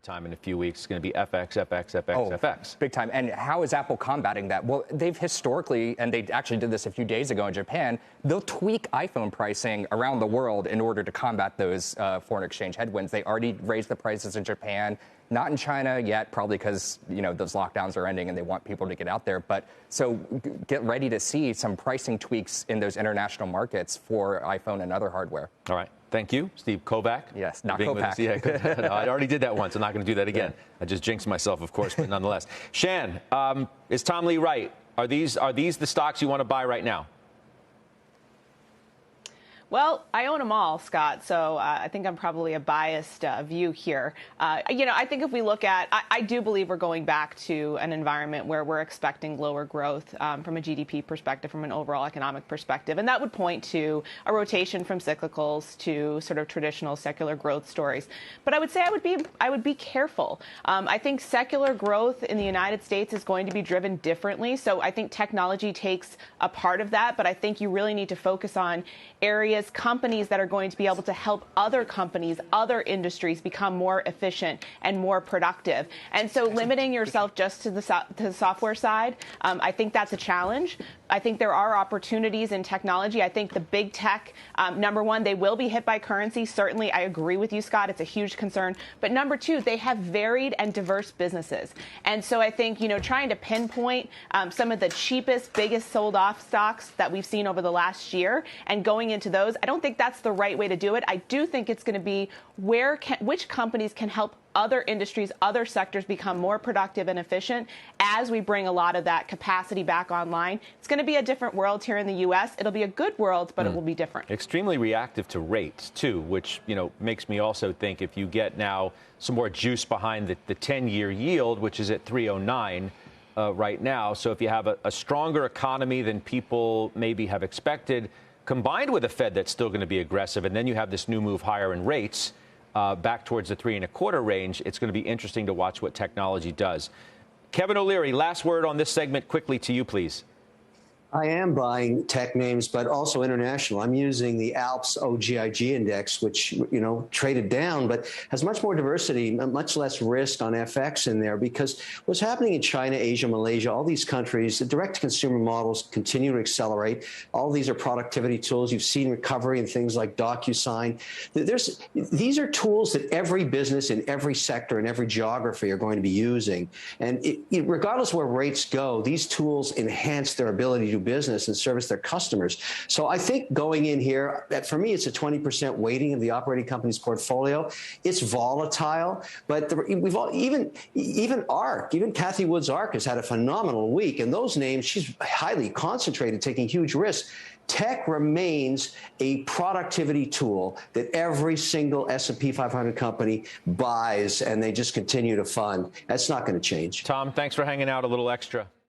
time in a few weeks. It's going to be FX, FX. Big time. And how is Apple combating that? Well, they've historically, and they actually did this a few days ago in Japan, they'll tweak iPhone pricing around the world in order to combat those foreign exchange headwinds. They already raised the prices in Japan, not in China yet, probably because, those lockdowns are ending and they want people to get out there. But so get ready to see some pricing tweaks in those international markets for iPhone and other hardware. All right. Thank you, Steve Kovac. Yes, not Kovac. Yeah, no, I already did that once. I'm not going to do that again. Yeah. I just jinxed myself, of course, but nonetheless. Shan, is Tom Lee right? Are these the stocks you want to buy right now? Well, I own them all, Scott, so I think I'm probably a biased view here. I think if we look at, I do believe we're going back to an environment where we're expecting lower growth from a GDP perspective, from an overall economic perspective. And that would point to a rotation from cyclicals to sort of traditional secular growth stories. But I would say I would be careful. I think secular growth in the United States is going to be driven differently. So I think technology takes a part of that, but I think you really need to focus on areas, companies that are going to be able to help other companies, other industries become more efficient and more productive. And so limiting yourself just to the software side, I think that's a challenge. I think there are opportunities in technology. I think the big tech, number one, they will be hit by currency. Certainly, I agree with you, Scott. It's a huge concern. But number two, they have varied and diverse businesses. And so I think, trying to pinpoint some of the cheapest, biggest sold off stocks that we've seen over the last year and going into those, I don't think that's the right way to do it. I do think it's going to be which companies can help other industries, other sectors become more productive and efficient as we bring a lot of that capacity back online. It's going to be a different world here in the U.S. It'll be a good world, but it will be different. Extremely reactive to rates, too, which, makes me also think if you get now some more juice behind the 10-year yield, which is at 309 right now. So if you have a stronger economy than people maybe have expected, combined with a Fed that's still going to be aggressive, and then you have this new move higher in rates, back towards the 3.25 range, it's going to be interesting to watch what technology does. Kevin O'Leary, last word on this segment quickly to you, please. I am buying tech names, but also international. I'm using the ALPS OGIG index, which, traded down, but has much more diversity, much less risk on FX in there, because what's happening in China, Asia, Malaysia, all these countries, the direct-to-consumer models continue to accelerate. All these are productivity tools. You've seen recovery in things like DocuSign. These are tools that every business in every sector and every geography are going to be using. And regardless of where rates go, these tools enhance their ability to business and service their customers. So I think going in here, for me, it's a 20% weighting of the operating company's portfolio. It's volatile, but we've all, even ARC, even Cathie Wood's ARC has had a phenomenal week. And those names, she's highly concentrated, taking huge risks. Tech remains a productivity tool that every single S&P 500 company buys, and they just continue to fund. That's not going to change. Tom, thanks for hanging out a little extra.